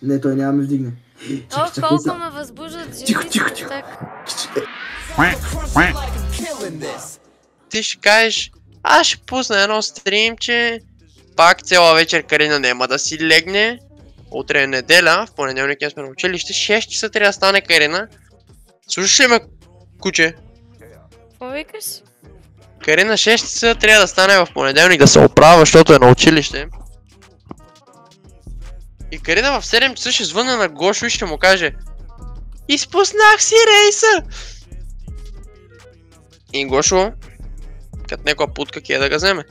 Не, той няма ме вдигне. Ох, колко ме възбуждат жени. Тихо. Ти ще кажеш, аз ще пусна едно стримче, пак цяла вечер Карина няма да си легне. Утре е неделя, в понеделник сме на училище, 6 часа трябва да стане Карина. Слушаш ли ме, куче? Какво викаш? Карина 6 часа трябва да стане в понеделник да се оправя, защото е на училище. И Карина в 7 часа ще звънне на Гошо и ще му каже: изпуснах си рейса! И Гошо, като някоя путка ке да го вземе.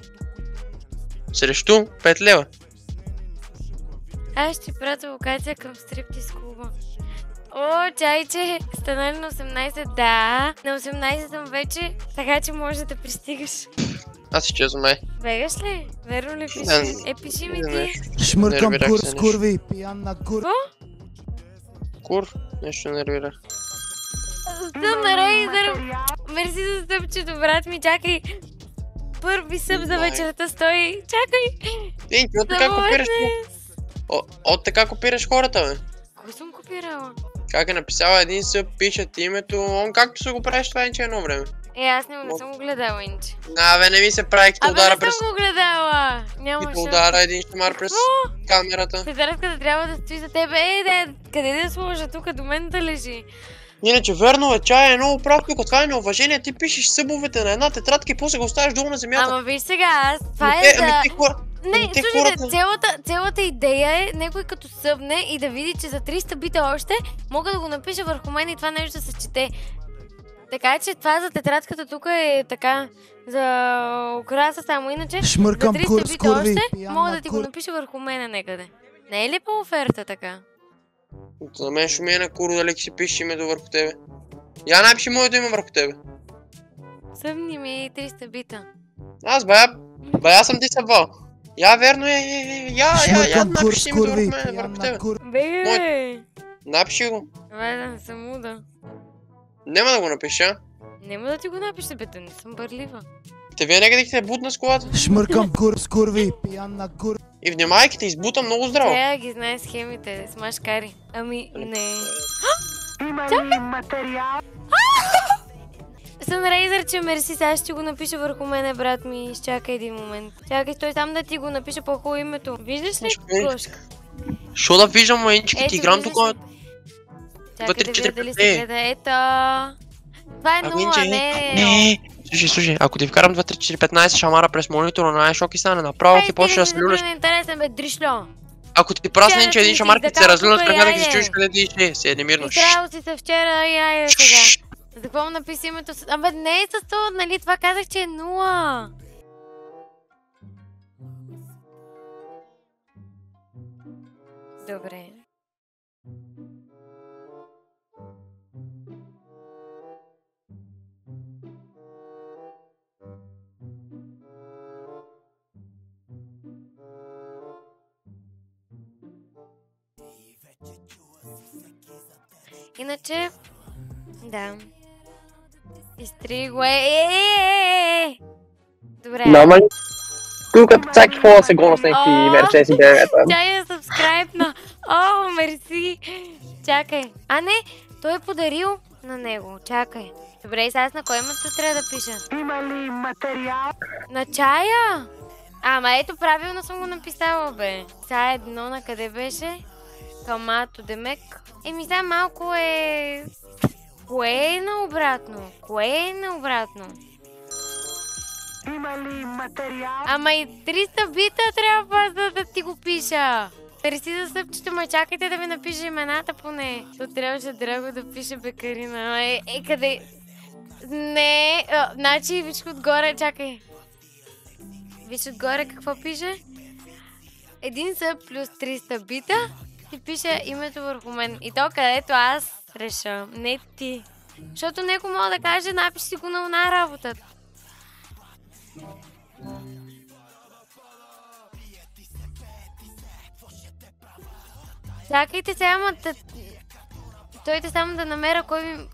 Срещу 5 лева. Аз ще пратя локация към стриптиз клуба. О, чайче, станали на 18, да. На 18 съм вече, така че може да пристигаш. Аз си честно май. Бегаш ли? Верно ли пиши? Пиши ми ти. Шмъркам кур с курви, пиян на кур. Какво? Кур, нещо нервира. Съм на Рейзър. Мерси за стъпчето, брат ми, чакай. Първи съб за вечерта стои. Чакай. Ти от така копираш. От така копираш хората, бе. Кой съм копирала? Как е написала един съб, пишат името, он както се го правиш това инче едно време. Аз не съм го гледала инче. Бе, не ми се прави, като удара през... не съм го гледала. Няма като удара един шамар през камерата. Педараската трябва да стои за тебе. Къде да сложа? Тук до мен да лежи. Иначе верно е, чай е много прав тук, това е неуважение, ти пишеш събовете на една тетрадка и после го оставиш долу на земята. Ама виж сега, това е за... Не, слушайте, цялата идея е някой като събне и да види, че за 300 бита още мога да го напиша върху мен и това нещо да се чете. Така че това за тетрадката тук е така, за украса само, иначе за 300 бита още мога да ти го напиша върху мене некъде. Не е ли по оферта така? За мен ще ми е на куро дали си пишеш името върху тебе. Я напиши моето име върху тебе. Събни ми 300 бита. Аз бая съм ти събвал. Я верно е, я напиши името върху тебе. Бе! Напиши го. Това да не съм луда. Няма да го напиша. Няма да ти го напиша, бе, не съм бърлива. Те вие някъде те бутна с колата. Шмъркам кур с курви, пиян на кур. И внимайки те избута много здраво. Трябва ги знае схемите, с машкари. Ами, не. Има ли материал? Сънрейзър, че мерси, сега ще го напиша върху мене, брат ми. Изчакай един момент. Чакай, стой там да ти го напиша по-хубаво името. Виждаш ли, Гошка? Шо да виждам, маинчики, ти играм тук. Чакай да видя дали се гледа. Ето. Това е 0, не. Слушай, ако ти вкарам 2, 3, 4, 15 шамара през монитора на най-шок и стане направо, ти почне да се люлеш. Интересен бе, дришло. Ако ти прасне, че един шамар ти се разлюна, така да ги чуеш къде ти ще, седи мирно. Изтрал си се вчера и айде сега. За какво написа името? Абе не е с това, нали? Това казах, че е 0. Добре. Иначе, да. Изтри го Добре. Мама, тук всяки хора се гона с някакви мерчеси бебета. Тя е сабскрайбна. О, мерси. Чакай. А не, той е подарил на него. Чакай. Добре, сега на кой името трябва да пиша? Има ли материал? На чая? Ама ето, правилно съм го написала, бе. Сега едно на къде беше? Камато Демек. Еми сега малко е... Кое е наобратно? Кое е наобратно? Има ли материал? Ама и 300 бита трябва да ти го пиша. Мерси за съпчето, ма чакайте да ви напиша имената поне. То трябваше драго да пише Бекарина. Къде? Не, значи виж отгоре, чакай. Виж отгоре какво пише? Един съп плюс 300 бита и пише името върху мен. И то където аз реша, не ти. Защото някой мога да каже, напиши си го на една работа. Чакайте сега, ама стойте само да намеря кой ми...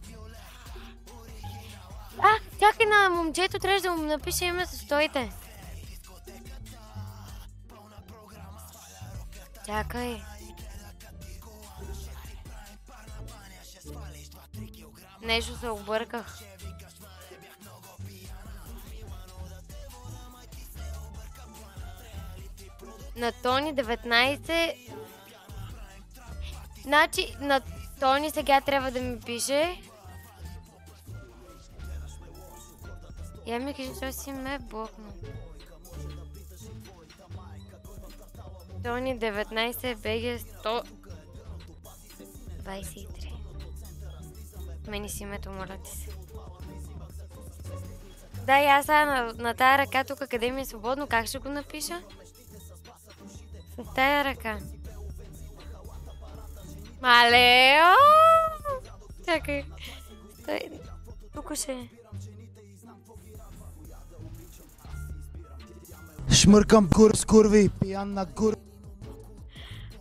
Чакай, на момчето трябва да му напише името, стойте. Чакай. Нещо се обърках. На Тони 19. Значи на Тони сега трябва да ми пише. Я ми кажи, че си ме блокна. Тони 19, БГ 123. Мени си името, моля ти се. Да, и аз сега на тая ръка тук, къде ми е свободно, как ще го напиша? С тая ръка. Мале! Чакай. Стой. Тук ще е. Шмъркам курс, курви, пиян на кур.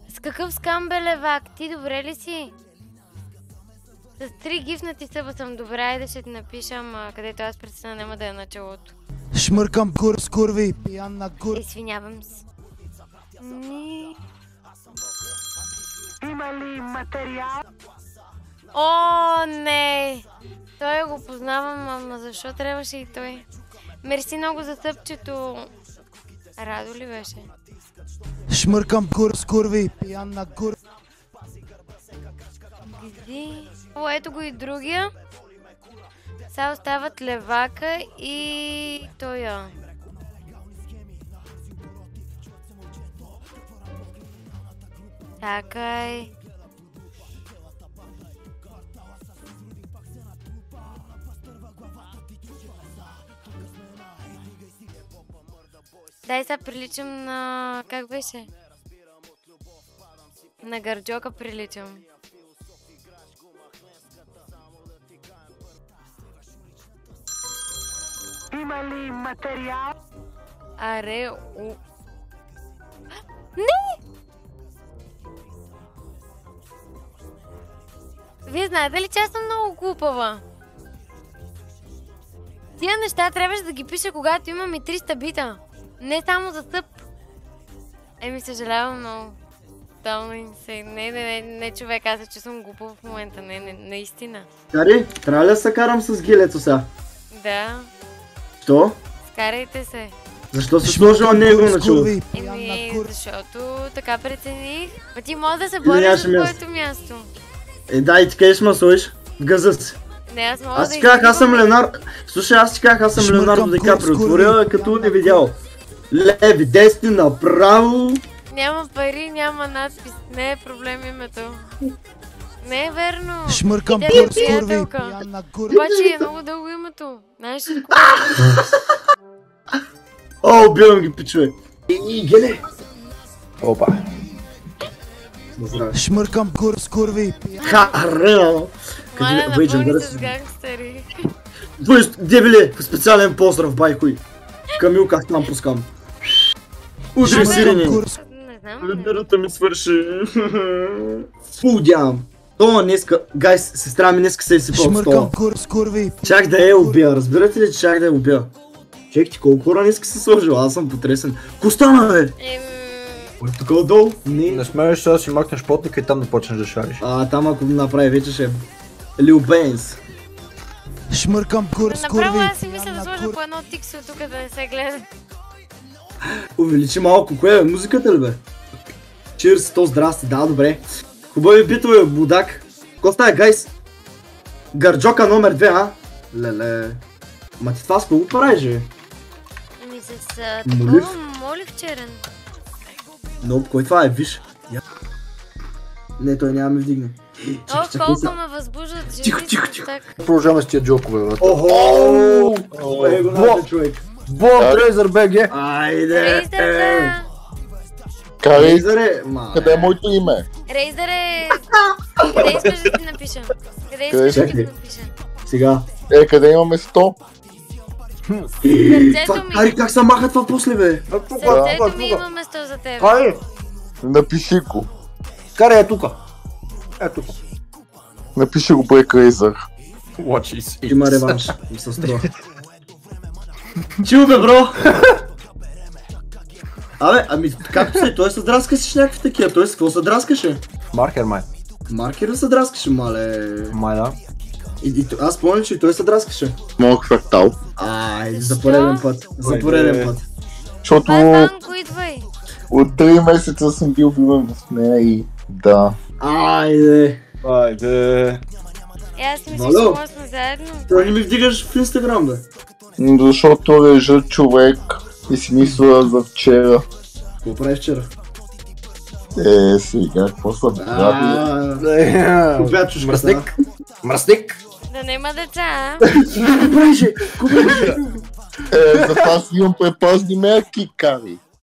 С какъв скам бе, левак? Ти добре ли си? С 3 гифнати съба съм добре, айде ще ти напишам, където аз представя няма да е началото. Шмъркам курс, курви, пиян на кур. Извинявам се. Има ли материал? О, не! Той го познавам, ама защо трябваше и той? Мерси много за съпчето. Радо ли беше? Шмъркам курс, курви, пиян на кур. Гди. О, ето го и другия. Сега остават левака и тоя. Чакай. Дай сега приличам на... как беше? На Гарджока приличам. Има ли материал? Аре... Не! Вие знаете ли, че аз съм много глупава? Тия неща трябваше да ги пиша, когато имам и 300 бита. Не само за съп. Еми, съжалявам много. Не, човек, аз че съм глупа в момента. Не, наистина. Кари, трябва ли да се карам с гилето сега? Да. Що? Скарайте се. Защо си сложила него на чело? Еми, защото така прецених. Ма ти може да се бориш за твоето място. Дай, ти къде ще ме сложиш? В газа си. Не, аз мога Аз да ти казах, аз съм Ленар... Слушай, аз ти казах, аз съм Ленардо Ди Каприо. Отворила като не видял. Леви, десни, направо. Няма пари, няма надпис. Не е проблем името. Не е верно. Шмъркам Идея курс, курви, приятелка. пиян на кур. Обаче е много дълго името. Знаеш ли какво? О, убивам ги, пичове. И геле. Опа. Здраве. Шмъркам курс, курви, пиян. Маля, напълни с гангстери. Дебиле, специален поздрав, байкой. Камил, как там пускам. Удри сирени. Не знам. Лидерата ми свърши. Фудям. Тома днеска, гайс, сестра ми днеска се е сипал в стола. Шмъркам курс, курви. Чак да я убия, разбирате ли, че чак да я убия? Чек ти колко хора днеска се сложил, аз съм потресен. Ко стана, бе? Тук отдолу? Не смееш сега да си махнеш потника и там да почнеш да шариш. Там ако го направи вече ще е Лил Бейнс. Шмъркам курс, курви, Направо аз си мисля пиян да на сложа кур. по едно тиксо тук да не се гледа. Увеличи малко, кое е? Музиката ли бе? Чирс, то здрасти, да, добре. Хубави битове, будак. Ко става, гайс? Гарджока номер 2, а? Леле. Ма ти това с кого правиш, бе? Ами с Молив? такова молив черен. Ноп, кой това е? Виж. Не, той няма ме вдигне. О, колко ме възбуждат Тихо, жени тихо, с тихо. так. Продължаваме с тия джокове, бе. Охо! Е го нашия човек. Бом, Трейзър БГ! Айде! Рейзър, Карай, Рейзър е... ма... къде е моето име? Рейзър е... Къде искаш да ти напиша? Къде искаш да ти Чакай. напиша? Сега. Къде имаме 100? Сърцето ми. Ари, как се маха това после, бе? Сърцето ми има место за теб. Ай! Напиши го. Карай е тука. Е тука. Напиши го по Крейзър. Watch is Има реванш. Ми се струва. Чил, бе, бро! Абе, ами както се, той се драскаше с някакви такива, той с какво се драскаше? Маркер, май. Маркера се драскаше, мале. Май да. Аз спомням, че и той се драскаше. Моят квартал. Ай, за пореден път. За пореден път. Защото Банко, идвай. от 3 месеца съм бил влюбен в нея и да. Айде. Айде. Аз мисля, Вало. че сме заедно. Той не ми вдигаш в Инстаграм, бе. Защото лежа човек и си мисля за вчера. Какво правиш вчера? Сега, какво съм правил? Купя чушката. Мръсник. Мръсник. Да нема деца, а? Какво правиш? Какво правиш? За това си имам предпазни мерки, кари.